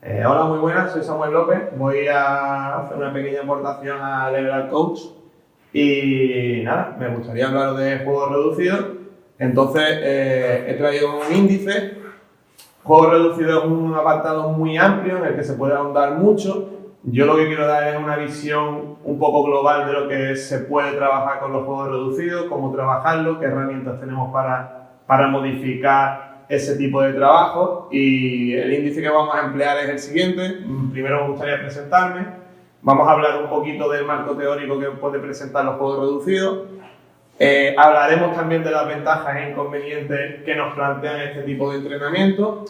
Hola, muy buenas, soy Samuel López. Voy a hacer una pequeña aportación a Level Coach y nada, me gustaría hablar de juegos reducidos. Entonces, he traído un índice. Juegos reducidos es un apartado muy amplio en el que se puede ahondar mucho. Yo lo que quiero dar es una visión un poco global de lo que se puede trabajar con los juegos reducidos, cómo trabajarlo, qué herramientas tenemos para modificar ese tipo de trabajo, y el índice que vamos a emplear es el siguiente. Primero me gustaría presentarme, vamos a hablar un poquito del marco teórico que puede presentar los juegos reducidos, hablaremos también de las ventajas e inconvenientes que nos plantean este tipo de entrenamiento,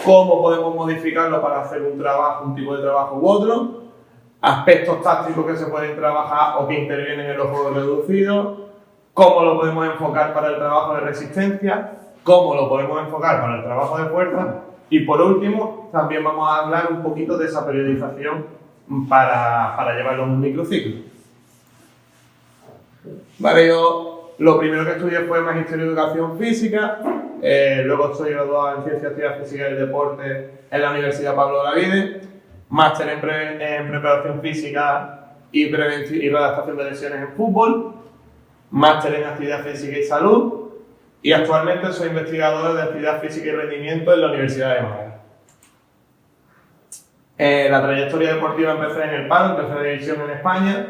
cómo podemos modificarlo para hacer un tipo de trabajo u otro, aspectos tácticos que se pueden trabajar o que intervienen en los juegos reducidos, cómo lo podemos enfocar para el trabajo de resistencia, cómo lo podemos enfocar para el trabajo de fuerza, y por último también vamos a hablar un poquito de esa periodización para llevarlo en un microciclo. Vale, yo lo primero que estudié fue Magisterio de Educación Física, luego estoy graduado en Ciencias, Actividad Física y el Deporte en la Universidad Pablo Olavide, máster en Preparación Física y Redactación de Lesiones en Fútbol, máster en Actividad Física y Salud, y actualmente soy investigador de Actividad Física y Rendimiento en la Universidad de Málaga. La trayectoria deportiva empecé en el PAN, tercera división en España,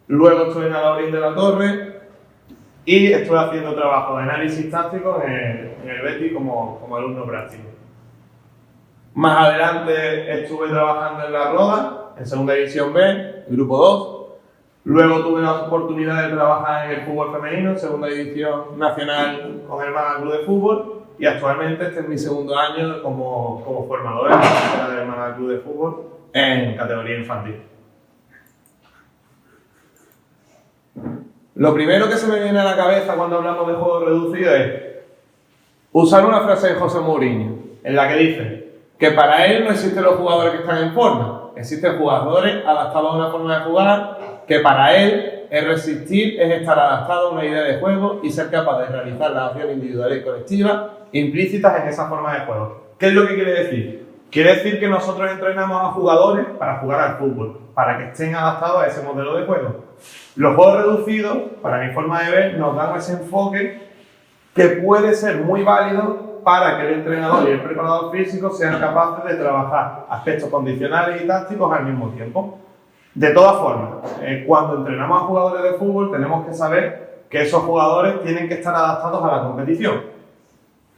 luego estuve en Alaurín de la Torre y estuve haciendo trabajo de análisis táctico en el Betis como alumno práctico. Más adelante estuve trabajando en La Roda, en segunda división B, grupo 2. Luego tuve la oportunidad de trabajar en el fútbol femenino, en segunda división nacional con el Málaga Club de Fútbol, y actualmente este es mi segundo año como formador en el Málaga Club de Fútbol en categoría infantil. Lo primero que se me viene a la cabeza cuando hablamos de juegos reducidos es usar una frase de José Mourinho, en la que dice que para él no existen los jugadores que están en forma, existen jugadores adaptados a una forma de jugar, que para él el resistir es estar adaptado a una idea de juego y ser capaz de realizar las acciones individuales y colectivas implícitas en esa forma de juego. ¿Qué es lo que quiere decir? Quiere decir que nosotros entrenamos a jugadores para jugar al fútbol, para que estén adaptados a ese modelo de juego. Los juegos reducidos, para mi forma de ver, nos dan ese enfoque que puede ser muy válido para que el entrenador y el preparador físico sean capaces de trabajar aspectos condicionales y tácticos al mismo tiempo. De todas formas, cuando entrenamos a jugadores de fútbol tenemos que saber que esos jugadores tienen que estar adaptados a la competición.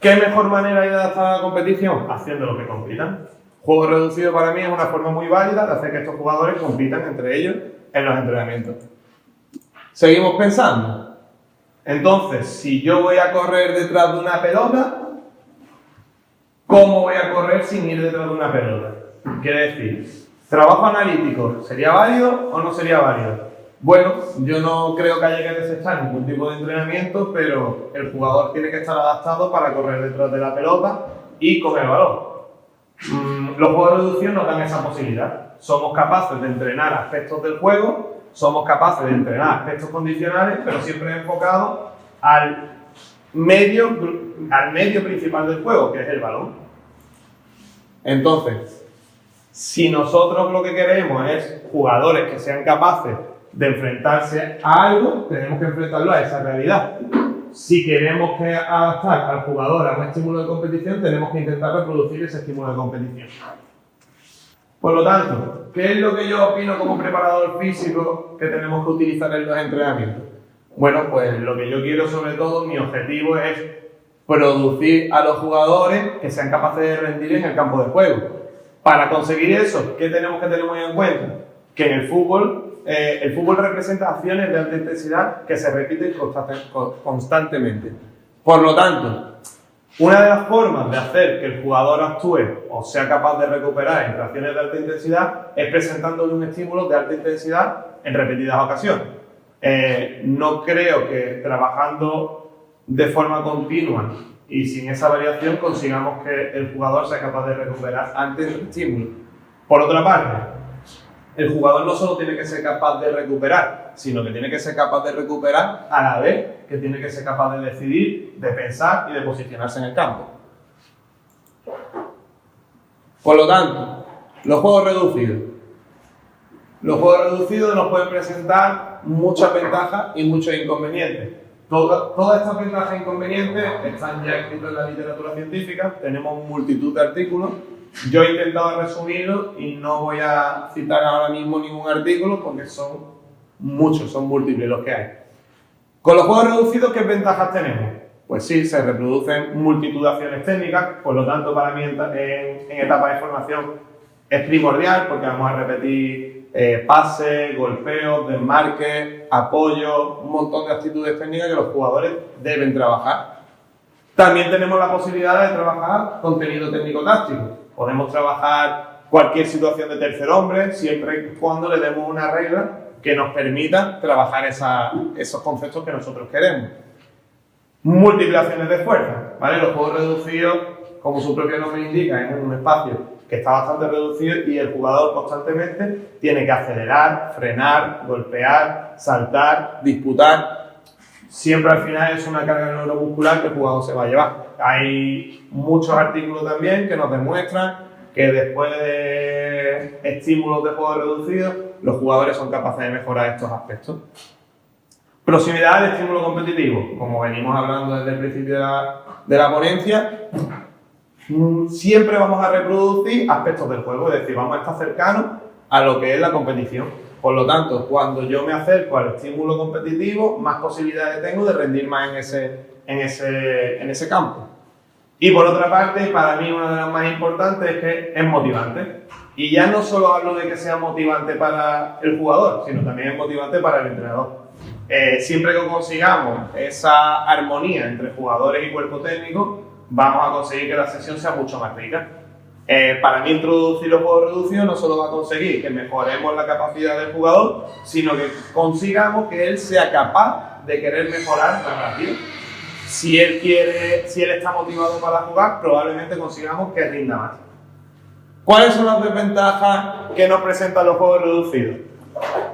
¿Qué mejor manera de adaptar a la competición? Haciendo lo que compitan. Juego reducido para mí es una forma muy válida de hacer que estos jugadores compitan entre ellos en los entrenamientos. Seguimos pensando. Entonces, si yo voy a correr detrás de una pelota, ¿cómo voy a correr sin ir detrás de una pelota? Quiere decir, ¿trabajo analítico sería válido o no sería válido? Bueno, yo no creo que haya que desechar ningún tipo de entrenamiento, pero el jugador tiene que estar adaptado para correr detrás de la pelota y con el balón. Los juegos reducidos nos dan esa posibilidad. Somos capaces de entrenar aspectos del juego, somos capaces de entrenar aspectos condicionales, pero siempre enfocados al medio principal del juego, que es el balón. Entonces, si nosotros lo que queremos es jugadores que sean capaces de enfrentarse a algo, tenemos que enfrentarlo a esa realidad. Si queremos adaptar al jugador a un estímulo de competición, tenemos que intentar reproducir ese estímulo de competición. Por lo tanto, ¿qué es lo que yo opino como preparador físico que tenemos que utilizar en los entrenamientos? Bueno, pues lo que yo quiero, sobre todo, mi objetivo es producir a los jugadores que sean capaces de rendir en el campo de juego. Para conseguir eso, ¿qué tenemos que tener muy en cuenta? Que en el fútbol representa acciones de alta intensidad que se repiten constantemente. Por lo tanto, una de las formas de hacer que el jugador actúe o sea capaz de recuperar entre acciones de alta intensidad es presentándole un estímulo de alta intensidad en repetidas ocasiones. No creo que trabajando de forma continua y sin esa variación consigamos que el jugador sea capaz de recuperar ante el estímulo. Por otra parte, el jugador no solo tiene que ser capaz de recuperar, sino que tiene que ser capaz de recuperar a la vez que tiene que ser capaz de decidir, de pensar y de posicionarse en el campo. Por lo tanto, Los juegos reducidos. Los juegos reducidos nos pueden presentar muchas ventajas y muchos inconvenientes. Todas estas ventajas e inconvenientes están ya escritos en la literatura científica, tenemos multitud de artículos. Yo he intentado resumirlo y no voy a citar ahora mismo ningún artículo porque son muchos, son múltiples los que hay. Con los juegos reducidos, ¿qué ventajas tenemos? Pues sí, se reproducen multitud de acciones técnicas, por lo tanto para mí en etapa de formación es primordial porque vamos a repetir pases, golpeos, desmarques, apoyo, un montón de actitudes técnicas que los jugadores deben trabajar. También tenemos la posibilidad de trabajar contenido técnico-táctico. Podemos trabajar cualquier situación de tercer hombre siempre y cuando le demos una regla que nos permita trabajar esos conceptos que nosotros queremos. Multiplicaciones de fuerza, ¿vale? Los juegos reducidos, como su propio nombre indica, es un espacio que está bastante reducido y el jugador constantemente tiene que acelerar, frenar, golpear, saltar, disputar. Siempre al final es una carga neuromuscular que el jugador se va a llevar. Hay muchos artículos también que nos demuestran que después de estímulos de juego reducidos, los jugadores son capaces de mejorar estos aspectos. Proximidad al estímulo competitivo. Como venimos hablando desde el principio de la ponencia, siempre vamos a reproducir aspectos del juego, es decir, vamos a estar cercanos a lo que es la competición. Por lo tanto, cuando yo me acerco al estímulo competitivo, más posibilidades tengo de rendir más en ese campo. Y por otra parte, para mí una de las más importantes es que es motivante. Y ya no solo hablo de que sea motivante para el jugador, sino también es motivante para el entrenador. Siempre que consigamos esa armonía entre jugadores y cuerpo técnico, vamos a conseguir que la sesión sea mucho más rica. Para mí introducir los juegos reducidos no solo va a conseguir que mejoremos la capacidad del jugador, sino que consigamos que él sea capaz de querer mejorar más rápido. Si él está motivado para jugar, probablemente consigamos que rinda más. ¿Cuáles son las desventajas que nos presentan los juegos reducidos?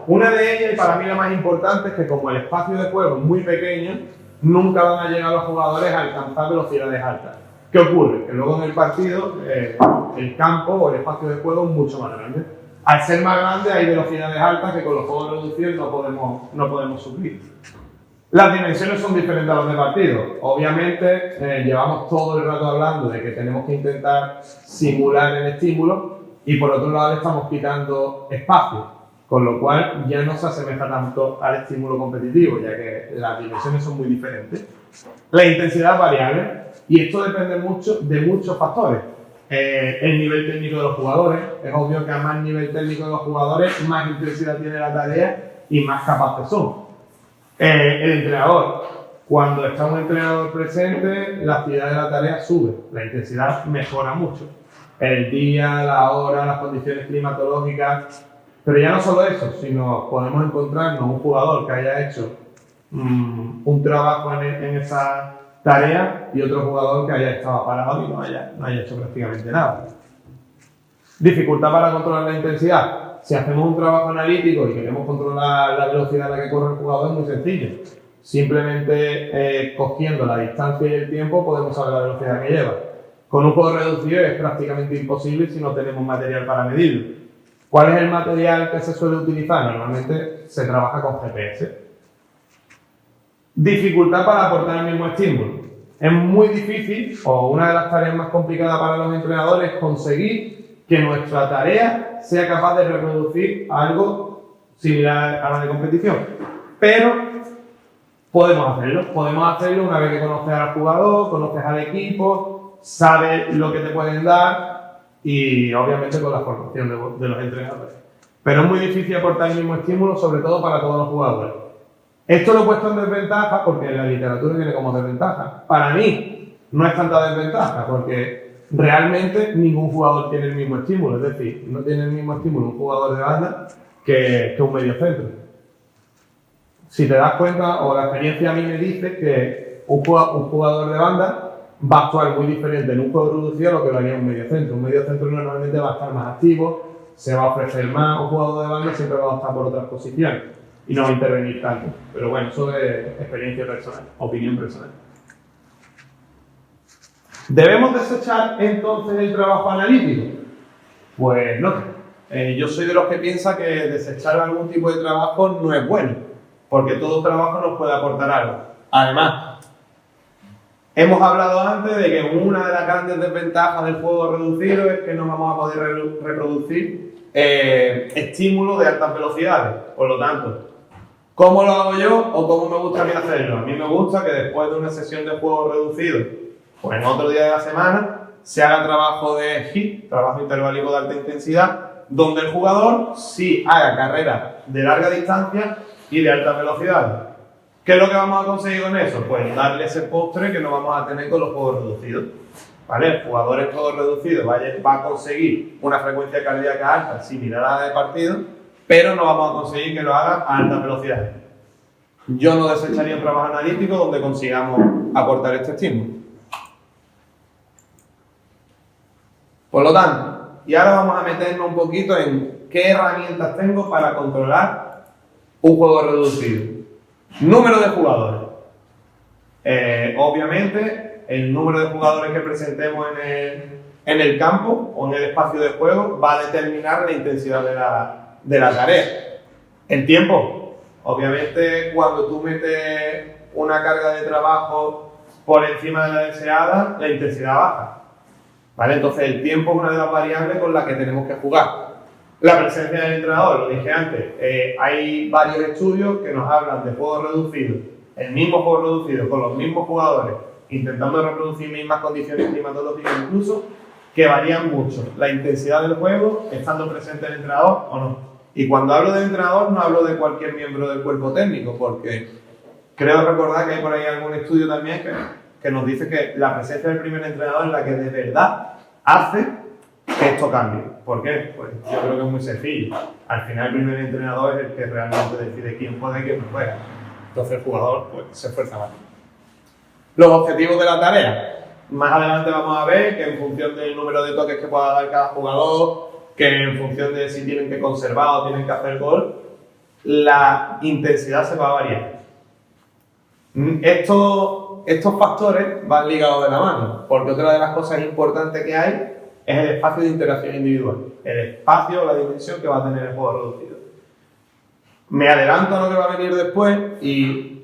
Una de ellas, y para mí la más importante, es que como el espacio de juego es muy pequeño, nunca van a llegar los jugadores a alcanzar velocidades altas. ¿Qué ocurre? Que luego en el partido el campo o el espacio de juego es mucho más grande. Al ser más grande hay velocidades altas que con los juegos reducidos no podemos suplir. Las dimensiones son diferentes a los de partido. Obviamente llevamos todo el rato hablando de que tenemos que intentar simular el estímulo y por otro lado le estamos quitando espacio, con lo cual ya no se asemeja tanto al estímulo competitivo, ya que las dimensiones son muy diferentes. La intensidad es variable y esto depende mucho de muchos factores. El nivel técnico de los jugadores, es obvio que a más nivel técnico de los jugadores, más intensidad tiene la tarea y más capaces son. El entrenador, cuando está un entrenador presente, la actividad de la tarea sube, la intensidad mejora mucho. El día, la hora, las condiciones climatológicas, pero ya no solo eso, sino podemos encontrarnos un jugador que haya hecho un trabajo en esa tarea y otro jugador que haya estado parado y no haya hecho prácticamente nada. Dificultad para controlar la intensidad. Si hacemos un trabajo analítico y queremos controlar la velocidad a la que corre el jugador, es muy sencillo. Simplemente cogiendo la distancia y el tiempo podemos saber la velocidad que lleva. Con un juego reducido es prácticamente imposible si no tenemos material para medirlo. ¿Cuál es el material que se suele utilizar? Normalmente se trabaja con GPS. Dificultad para aportar el mismo estímulo. Es muy difícil, o una de las tareas más complicadas para los entrenadores, es conseguir que nuestra tarea sea capaz de reproducir algo similar a la de competición. Pero podemos hacerlo una vez que conoces al jugador, conoces al equipo, sabes lo que te pueden dar y obviamente con la formación de los entrenadores. Pero es muy difícil aportar el mismo estímulo, sobre todo para todos los jugadores. Esto lo he puesto en desventaja porque en la literatura viene como desventaja. Para mí no es tanta desventaja porque realmente ningún jugador tiene el mismo estímulo. Es decir, no tiene el mismo estímulo un jugador de banda que un mediocentro. Si te das cuenta, o la experiencia a mí me dice que un jugador de banda va a actuar muy diferente en un juego reducido a lo que lo haría un mediocentro. Un mediocentro normalmente va a estar más activo, se va a ofrecer más. Un jugador de banda siempre va a optar por otras posiciones y no va a intervenir tanto. Pero bueno, eso es experiencia personal, opinión personal. ¿Debemos desechar entonces el trabajo analítico? Pues no. Yo soy de los que piensa que desechar algún tipo de trabajo no es bueno, porque todo trabajo nos puede aportar algo. Además, hemos hablado antes de que una de las grandes desventajas del juego reducido es que no vamos a poder reproducir estímulos de altas velocidades. Por lo tanto, ¿cómo lo hago yo o cómo me gusta a mí hacerlo? A mí me gusta que después de una sesión de juego reducido, pues en otro día de la semana, se haga trabajo de HIIT, trabajo intervalico de alta intensidad, donde el jugador sí haga carreras de larga distancia y de alta velocidad. ¿Qué es lo que vamos a conseguir con eso? Pues darle ese postre que no vamos a tener con los juegos reducidos. ¿Vale? El jugador en juegos reducidos va a conseguir una frecuencia cardíaca alta similar a la de partido, pero no vamos a conseguir que lo haga a alta velocidad. Yo no desecharía un trabajo analítico donde consigamos aportar este estímulo. Por lo tanto, y ahora vamos a meternos un poquito en qué herramientas tengo para controlar un juego reducido. Número de jugadores. Obviamente, el número de jugadores que presentemos en el campo o en el espacio de juego va a determinar la intensidad de la tarea. El tiempo. Obviamente, cuando tú metes una carga de trabajo por encima de la deseada, la intensidad baja. ¿Vale? Entonces el tiempo es una de las variables con las que tenemos que jugar. La presencia del entrenador, lo dije antes, hay varios estudios que nos hablan de juegos reducidos, el mismo juego reducido con los mismos jugadores, intentando reproducir mismas condiciones climatológicas incluso, que varían mucho la intensidad del juego estando presente el entrenador o no. Y cuando hablo del entrenador no hablo de cualquier miembro del cuerpo técnico, porque creo recordar que hay por ahí algún estudio también que nos dice que la presencia del primer entrenador es la que de verdad hace que esto cambie. ¿Por qué? Pues yo creo que es muy sencillo. Al final el primer entrenador es el que realmente decide quién juega y quién no juega. Entonces el jugador pues, se esfuerza más. Los objetivos de la tarea. Más adelante vamos a ver que en función del número de toques que pueda dar cada jugador, que en función de si tienen que conservar o tienen que hacer gol, la intensidad se va a variar. Estos factores van ligados de la mano, porque otra de las cosas importantes que hay es el espacio de interacción individual, el espacio o la dimensión que va a tener el juego reducido. Me adelanto a lo que va a venir después y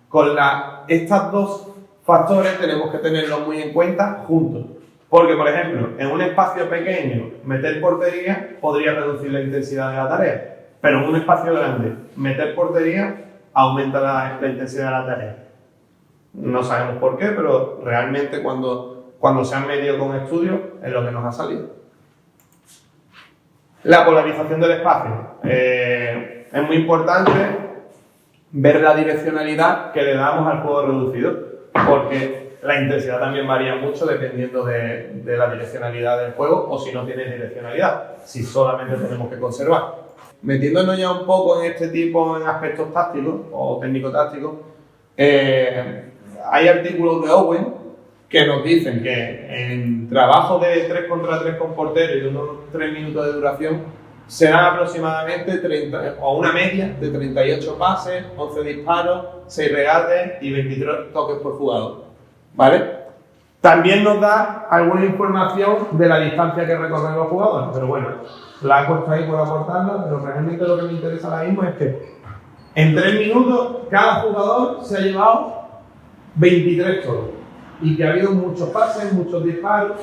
con estos dos factores tenemos que tenerlos muy en cuenta juntos. Porque, por ejemplo, en un espacio pequeño, meter portería podría reducir la intensidad de la tarea, pero en un espacio grande, meter portería aumenta la intensidad de la tarea. No sabemos por qué, pero realmente cuando se han medido con estudios es lo que nos ha salido. La polarización del espacio. Es muy importante ver la direccionalidad que le damos al juego reducido, porque la intensidad también varía mucho dependiendo de la direccionalidad del juego o si no tiene direccionalidad, si solamente tenemos que conservar. Metiéndonos ya un poco en en aspectos tácticos o técnico-tácticos, hay artículos de Owen que nos dicen que en trabajo de 3 contra 3 con portero y de unos 3 minutos de duración se dan aproximadamente 30, o una media de 38 pases, 11 disparos, 6 regates y 23 toques por jugador. ¿Vale? También nos da alguna información de la distancia que recorren los jugadores, pero bueno, la he puesto ahí por aportarla, pero realmente lo que me interesa ahora mismo es que en 3 minutos cada jugador se ha llevado 23 toques y que ha habido muchos pases, muchos disparos.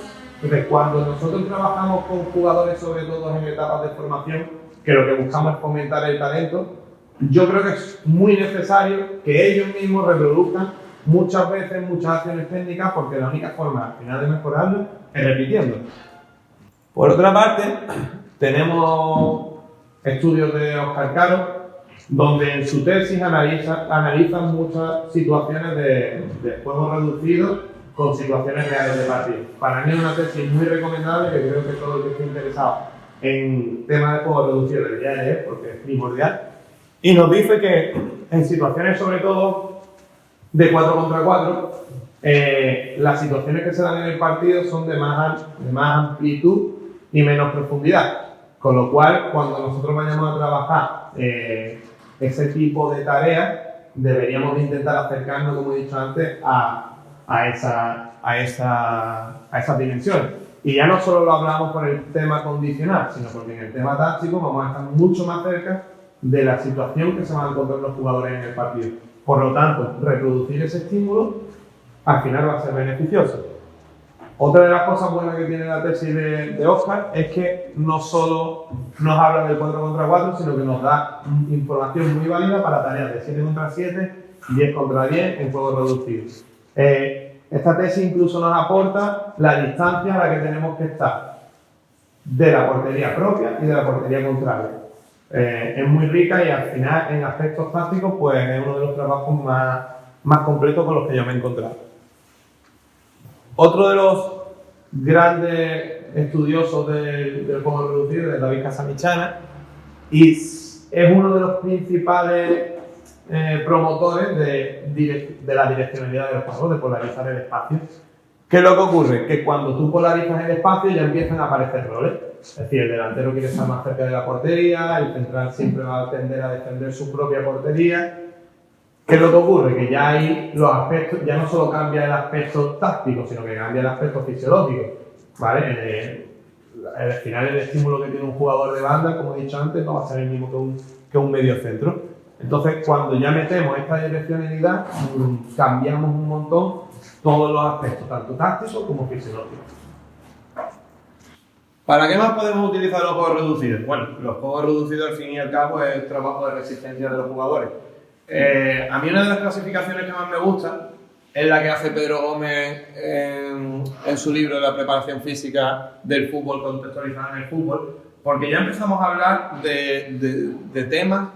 Entonces, cuando nosotros trabajamos con jugadores, sobre todo en etapas de formación, que lo que buscamos es fomentar el talento, yo creo que es muy necesario que ellos mismos reproduzcan muchas veces muchas acciones técnicas, porque la única forma al final de mejorarlo es repitiendo. Por otra parte, tenemos estudios de Oscar Caro, donde en su tesis analizan muchas situaciones de juego reducido con situaciones reales de partido. Para mí es una tesis muy recomendable que creo que todo el que esté interesado en temas de juego reducido debería leer porque es primordial. Y nos dice que en situaciones sobre todo de 4 contra 4, las situaciones que se dan en el partido son de más amplitud y menos profundidad. Con lo cual, cuando nosotros vayamos a trabajar ese tipo de tareas, deberíamos de intentar acercarnos, como he dicho antes, a esas dimensiones. Y ya no solo lo hablamos por el tema condicional, sino porque en el tema táctico vamos a estar mucho más cerca de la situación que se van a encontrar los jugadores en el partido. Por lo tanto, reproducir ese estímulo al final va a ser beneficioso. Otra de las cosas buenas que tiene la tesis de Óscar es que no solo nos habla del 4 contra 4, sino que nos da información muy válida para tareas de 7 contra 7, 10 contra 10 en juegos reducidos. Esta tesis incluso nos aporta la distancia a la que tenemos que estar de la portería propia y de la portería contraria. Es muy rica y al final en aspectos tácticos pues es uno de los trabajos más completos con los que yo me he encontrado. Otro de los grandes estudiosos del juego reducido es David Casamichana y es uno de los principales promotores de la direccionalidad del juego, de polarizar el espacio. ¿Qué es lo que ocurre? Que cuando tú polarizas el espacio ya empiezan a aparecer roles. Es decir, el delantero quiere estar más cerca de la portería, el central siempre va a tender a defender su propia portería. ¿Qué es lo que ocurre? Que ya hay los aspectos, ya no solo cambia el aspecto táctico, sino que cambia el aspecto fisiológico, ¿vale? Al final el estímulo que tiene un jugador de banda, como he dicho antes, no va a ser el mismo que un medio centro. Entonces, cuando ya metemos esta direccionalidad, cambiamos un montón todos los aspectos, tanto tácticos como fisiológicos. ¿Para qué más podemos utilizar los juegos reducidos? Bueno, los juegos reducidos al fin y al cabo es el trabajo de resistencia de los jugadores. A mí una de las clasificaciones que más me gusta es la que hace Pedro Gómez en su libro de la preparación física del fútbol, contextualizada en el fútbol, porque ya empezamos a hablar de temas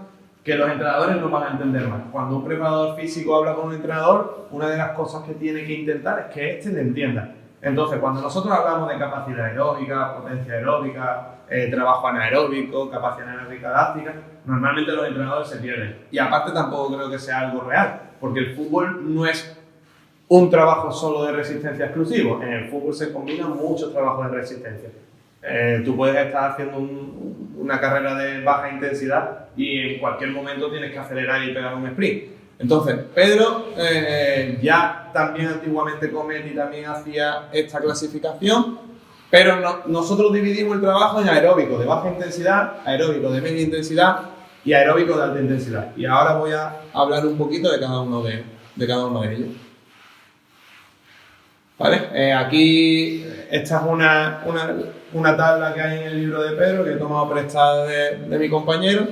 que los entrenadores no van a entender más. Cuando un preparador físico habla con un entrenador, una de las cosas que tiene que intentar es que éste le entienda. Entonces, cuando nosotros hablamos de capacidad aeróbica, potencia aeróbica, trabajo anaeróbico, capacidad anaeróbica elástica, normalmente los entrenadores se pierden. Y aparte tampoco creo que sea algo real, porque el fútbol no es un trabajo solo de resistencia exclusivo. En el fútbol se combinan muchos trabajos de resistencia. Tú puedes estar haciendo una carrera de baja intensidad y en cualquier momento tienes que acelerar y pegar un sprint. Entonces, Pedro ya también antiguamente Cometti también hacía esta clasificación, pero nosotros dividimos el trabajo en aeróbico de baja intensidad, aeróbico de media intensidad y aeróbico de alta intensidad. Y ahora voy a hablar un poquito de cada uno de ellos. ¿Vale? Aquí esta es una tabla que hay en el libro de Pedro que he tomado prestada de mi compañero,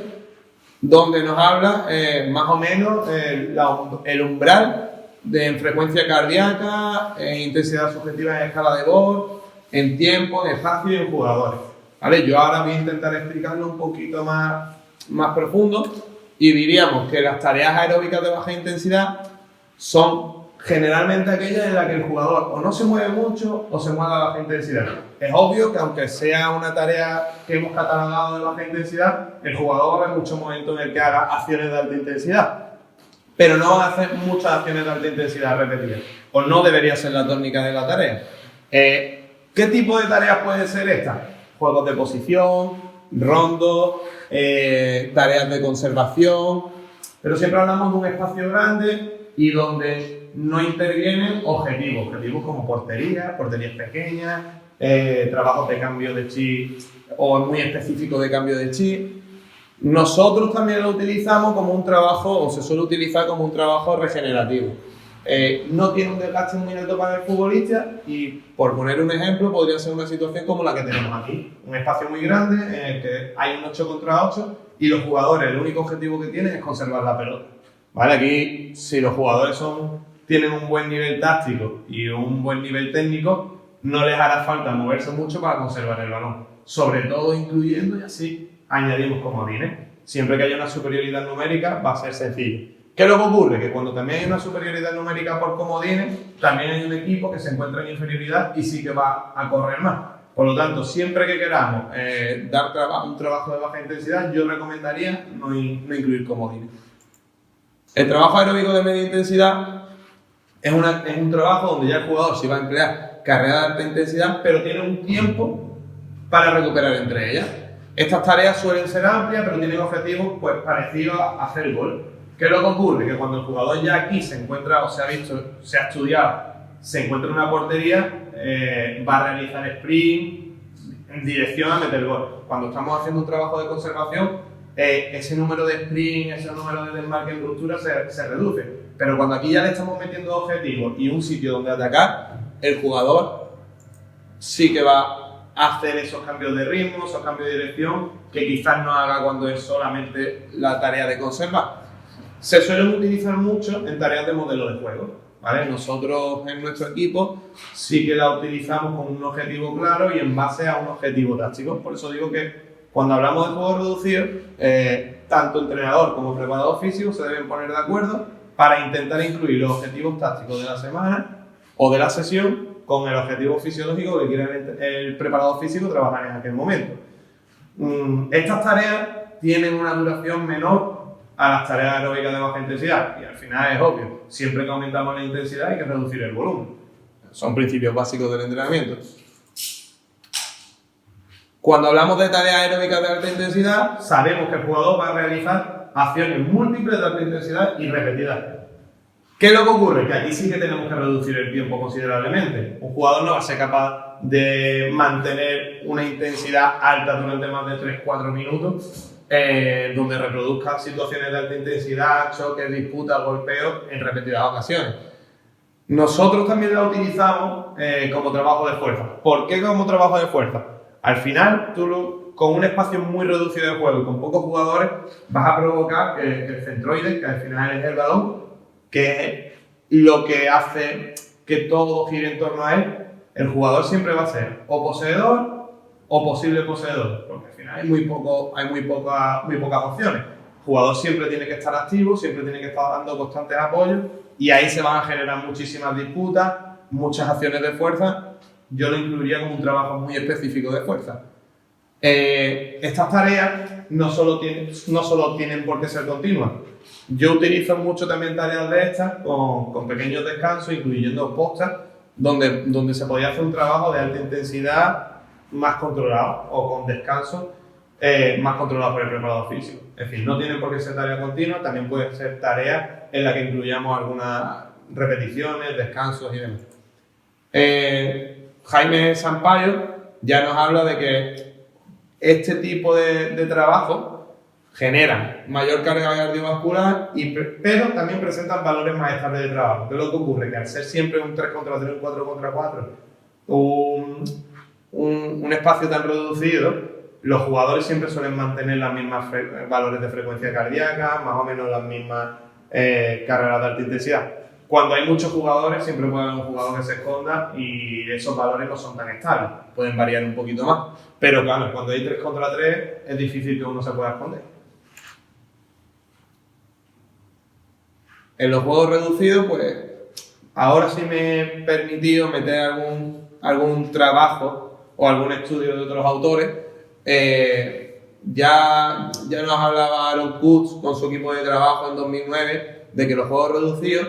donde nos habla más o menos el umbral en frecuencia cardíaca, en intensidad subjetiva en escala de Borg, en tiempo, en espacio y en jugadores. ¿Vale? Yo ahora voy a intentar explicarlo un poquito más profundo y diríamos que las tareas aeróbicas de baja intensidad son generalmente aquellas en las que el jugador o no se mueve mucho o se mueve a baja intensidad. Es obvio que aunque sea una tarea que hemos catalogado de baja intensidad, el jugador va a haber muchos momentos en el que haga acciones de alta intensidad, pero no va a hacer muchas acciones de alta intensidad repetidas, o no debería ser la tónica de la tarea. ¿Qué tipo de tareas pueden ser estas? Juegos de posición, rondos, tareas de conservación, pero siempre hablamos de un espacio grande y donde no intervienen objetivos como porterías pequeñas, trabajos de cambio de chi o muy específicos de cambio de chi. Nosotros también lo utilizamos como un trabajo, o se suele utilizar como un trabajo regenerativo. No tiene un desgaste muy alto para el futbolista y, por poner un ejemplo, podría ser una situación como la que tenemos aquí. Un espacio muy grande en el que hay un 8 contra 8 y los jugadores, el único objetivo que tienen es conservar la pelota. ¿Vale? Aquí, si los jugadores tienen un buen nivel táctico y un buen nivel técnico, no les hará falta moverse mucho para conservar el balón. Sobre todo incluyendo, y así añadimos comodines. Siempre que haya una superioridad numérica va a ser sencillo. ¿Qué es lo que ocurre? Que cuando también hay una superioridad numérica por comodines, también hay un equipo que se encuentra en inferioridad y sí que va a correr más. Por lo tanto, siempre que queramos dar un trabajo de baja intensidad, yo recomendaría no incluir comodines. El trabajo aeróbico de media intensidad es un trabajo donde ya el jugador se va a emplear carrera de alta intensidad, pero tiene un tiempo para recuperar entre ellas. Estas tareas suelen ser amplias, pero tienen objetivos pues, parecidos a hacer gol. ¿Qué es lo que ocurre? Que cuando el jugador ya aquí se encuentra o se ha estudiado se encuentra en una portería, va a realizar sprint en dirección a meter gol. Cuando estamos haciendo un trabajo de conservación, ese número de sprint, ese número de desmarque en ruptura se reduce. Pero cuando aquí ya le estamos metiendo objetivos y un sitio donde atacar, el jugador sí que va a hacer esos cambios de ritmo, esos cambios de dirección, que quizás no haga cuando es solamente la tarea de conservar. Se suelen utilizar mucho en tareas de modelo de juego, ¿vale? Nosotros en nuestro equipo sí que la utilizamos con un objetivo claro y en base a un objetivo táctico. Por eso digo que cuando hablamos de juegos reducidos, tanto entrenador como preparador físico se deben poner de acuerdo para intentar incluir los objetivos tácticos de la semana o de la sesión con el objetivo fisiológico que quiere el preparador físico trabajar en aquel momento. Estas tareas tienen una duración menor a las tareas aeróbicas de baja intensidad y al final es obvio, siempre que aumentamos la intensidad hay que reducir el volumen. Son principios básicos del entrenamiento. Cuando hablamos de tareas aeróbicas de alta intensidad, sabemos que el jugador va a realizar acciones múltiples de alta intensidad y repetidas. ¿Qué es lo que ocurre? Que aquí sí que tenemos que reducir el tiempo considerablemente. Un jugador no va a ser capaz de mantener una intensidad alta durante más de 3-4 minutos, donde reproduzca situaciones de alta intensidad, choques, disputas, golpeos en repetidas ocasiones. Nosotros también la utilizamos como trabajo de fuerza. ¿Por qué como trabajo de fuerza? Al final, con un espacio muy reducido de juego y con pocos jugadores, vas a provocar que el centroide, que al final es el balón, que es lo que hace que todo gire en torno a él, el jugador siempre va a ser o poseedor o posible poseedor, porque al final hay muy pocas opciones. El jugador siempre tiene que estar activo, siempre tiene que estar dando constantes apoyos y ahí se van a generar muchísimas disputas, muchas acciones de fuerza. Yo lo incluiría como un trabajo muy específico de fuerza. Estas tareas no solo tienen por qué ser continuas. Yo utilizo mucho también tareas de estas con pequeños descansos, incluyendo postas, donde se podía hacer un trabajo de alta intensidad más controlado o con descansos más controlados por el preparador físico. Es decir, no tienen por qué ser tareas continuas, también pueden ser tareas en las que incluyamos algunas repeticiones, descansos y demás. Jaime Sampaio ya nos habla de que este tipo de trabajo generan mayor carga cardiovascular, pero también presentan valores más estables de trabajo. ¿Qué es lo que ocurre? Que al ser siempre un 3 contra 3, un 4 contra 4, un espacio tan reducido, los jugadores siempre suelen mantener los mismos valores de frecuencia cardíaca, más o menos las mismas carreras de alta intensidad. Cuando hay muchos jugadores, siempre puede haber un jugador que se esconda y esos valores no son tan estables, pueden variar un poquito más. Pero claro, cuando hay 3 contra 3, es difícil que uno se pueda esconder. En los juegos reducidos, pues ahora sí me he permitido meter algún trabajo o algún estudio de otros autores. Ya nos hablaba Aaron Kutz con su equipo de trabajo en 2009 de que los juegos reducidos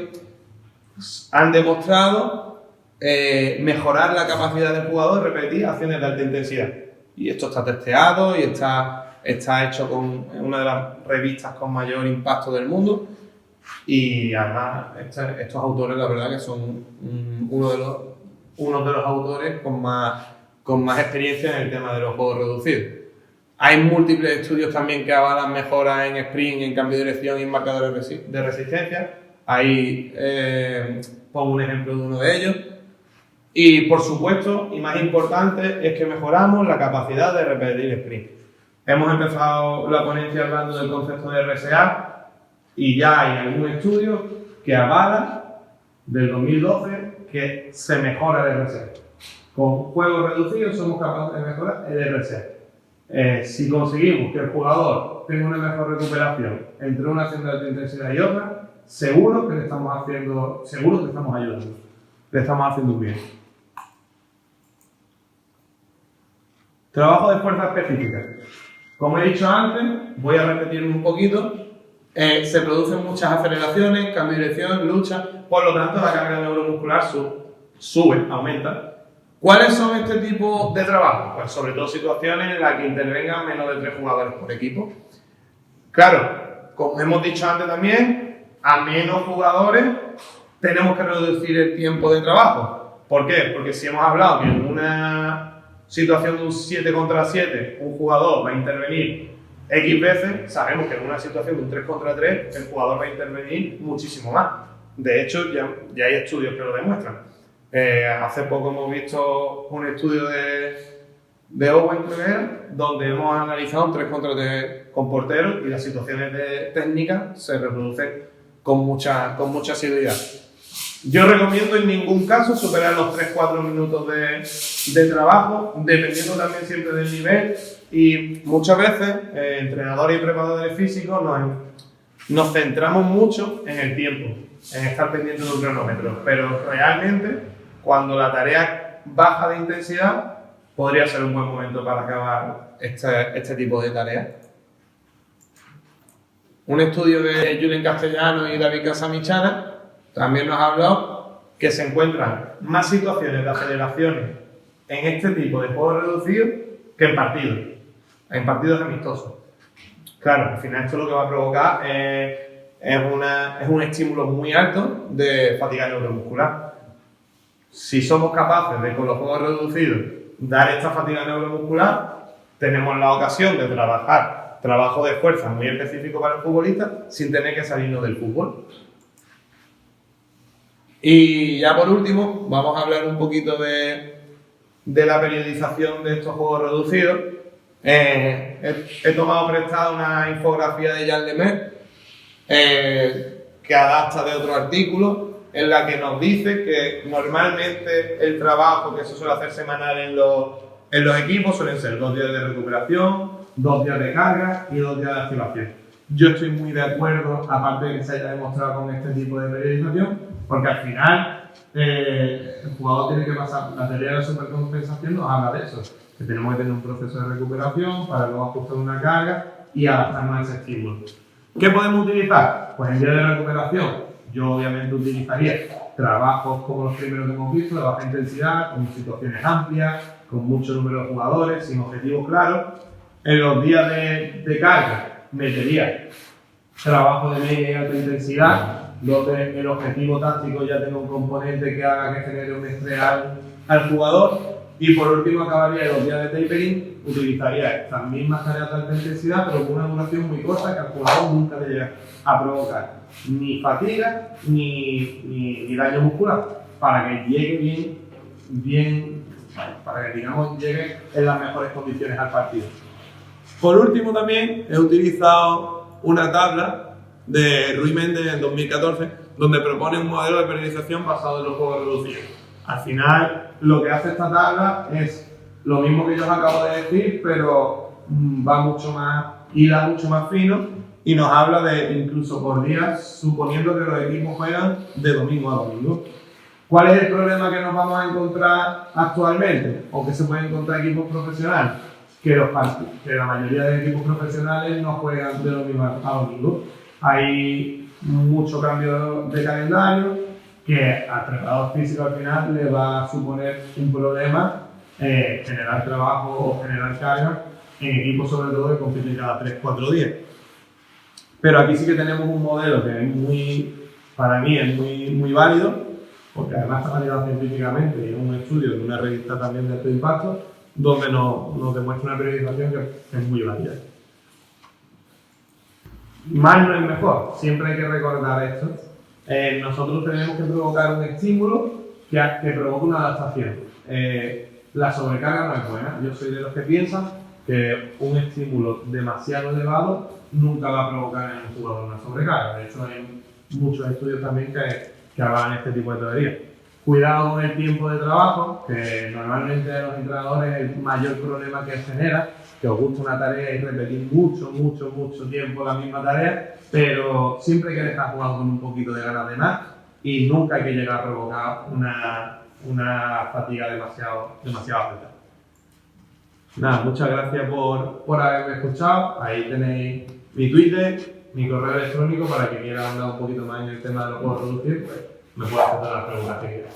han demostrado mejorar la capacidad del jugador de repetir acciones de alta intensidad. Y esto está testeado y está hecho con una de las revistas con mayor impacto del mundo. Y además estos autores, la verdad que son uno de los autores con más experiencia en el tema de los juegos reducidos. Hay múltiples estudios también que avalan mejoras en sprint, en cambio de dirección y en marcadores de resistencia. Ahí pongo un ejemplo de uno de ellos. Y por supuesto, y más importante, es que mejoramos la capacidad de repetir sprint. Hemos empezado la ponencia hablando del concepto de RSA y ya hay algún estudio que avala del 2012 que se mejora el RSA. Con juegos reducidos somos capaces de mejorar el RSA. Si conseguimos que el jugador tenga una mejor recuperación entre una acción de alta intensidad y otra, seguro que estamos ayudando, le estamos haciendo un bien. Trabajo de fuerza específica. Como he dicho antes, voy a repetirlo un poquito. Se producen muchas aceleraciones, cambio de dirección, lucha, por lo tanto la carga neuromuscular sube, aumenta. ¿Cuáles son este tipo de trabajo? Pues sobre todo situaciones en las que intervengan menos de 3 jugadores por equipo. Claro, como hemos dicho antes también, a menos jugadores tenemos que reducir el tiempo de trabajo. ¿Por qué? Porque si hemos hablado que en una situación de un 7 contra 7 un jugador va a intervenir X veces, sabemos que en una situación de un 3 contra 3 el jugador va a intervenir muchísimo más. De hecho, ya hay estudios que lo demuestran. Hace poco hemos visto un estudio de Owen, donde hemos analizado un 3 contra 3 con porteros y las situaciones técnicas se reproducen con mucha asiduidad. Yo recomiendo en ningún caso superar los 3-4 minutos de trabajo, dependiendo también siempre del nivel, y muchas veces entrenadores y preparadores físicos nos centramos mucho en el tiempo, en estar pendiente de un cronómetro, pero realmente cuando la tarea baja de intensidad podría ser un buen momento para acabar este tipo de tareas. Un estudio de Julen Castellano y David Casamichana también nos ha hablado que se encuentran más situaciones de aceleraciones en este tipo de juegos reducidos que en partidos amistosos. Claro, al final esto lo que va a provocar es un estímulo muy alto de fatiga neuromuscular. Si somos capaces de, con los juegos reducidos, dar esta fatiga neuromuscular, tenemos la ocasión de trabajo de fuerza muy específico para el futbolista sin tener que salirnos del fútbol. Y ya por último, vamos a hablar un poquito de la periodización de estos juegos reducidos. He tomado prestada una infografía de Jan Lemaire que adapta de otro artículo en la que nos dice que normalmente el trabajo que se suele hacer semanal en los equipos suelen ser 2 días de recuperación, 2 días de carga y 2 días de activación. Yo estoy muy de acuerdo, aparte de que se haya demostrado con este tipo de periodización, porque al final el jugador tiene que pasar, la teoría de la supercompensación nos habla de eso, que tenemos que tener un proceso de recuperación para luego ajustar una carga y adaptarnos a ese estímulo. ¿Qué podemos utilizar? Pues en día de recuperación yo obviamente utilizaría trabajos como los primeros que hemos visto, de baja intensidad, con situaciones amplias, con mucho número de jugadores, sin objetivos claros. En los días de carga metería trabajo de media y alta intensidad, donde el objetivo táctico ya tenga un componente que haga que genere un estrés al jugador. Y por último acabaría los días de tapering, utilizaría estas mismas tareas de alta intensidad, pero con una duración muy corta que al jugador nunca le llega a provocar ni fatiga ni daño muscular, para que llegue bien, para que digamos llegue en las mejores condiciones al partido. Por último también he utilizado una tabla de Rui Méndez en 2014, donde propone un modelo de periodización basado en los juegos reducidos. Al final, lo que hace esta tabla es lo mismo que yo os acabo de decir, pero va mucho más, hila mucho más fino y nos habla de incluso por días, suponiendo que los equipos juegan de domingo a domingo. ¿Cuál es el problema que nos vamos a encontrar actualmente? ¿O que se pueden encontrar equipos profesionales? Que la mayoría de equipos profesionales no juegan de domingo a domingo. Hay mucho cambio de calendario que al preparador físico al final le va a suponer un problema generar trabajo o generar carga en equipos sobre todo que compiten cada 3-4 días. Pero aquí sí que tenemos un modelo que es para mí es muy válido, porque además está validado científicamente y es un estudio de una revista también de alto impacto, donde nos demuestra una periodización que es muy válida. Más no es mejor, siempre hay que recordar esto. Nosotros tenemos que provocar un estímulo que provoque una adaptación. La sobrecarga no es buena. Yo soy de los que piensan que un estímulo demasiado elevado nunca va a provocar en el jugador una sobrecarga. De hecho, hay muchos estudios también que avalan este tipo de teorías. Cuidado con el tiempo de trabajo, que normalmente a los entrenadores es el mayor problema que genera, que os gusta una tarea y repetir mucho tiempo la misma tarea, pero siempre hay que dejar jugando con un poquito de ganas de más y nunca hay que llegar a provocar una fatiga demasiado alta. Nada, muchas gracias por haberme escuchado. Ahí tenéis mi Twitter, mi correo electrónico para que quiera hablar un poquito más en el tema de los juegos reducidos, pues me puedes hacer las preguntas que quieras.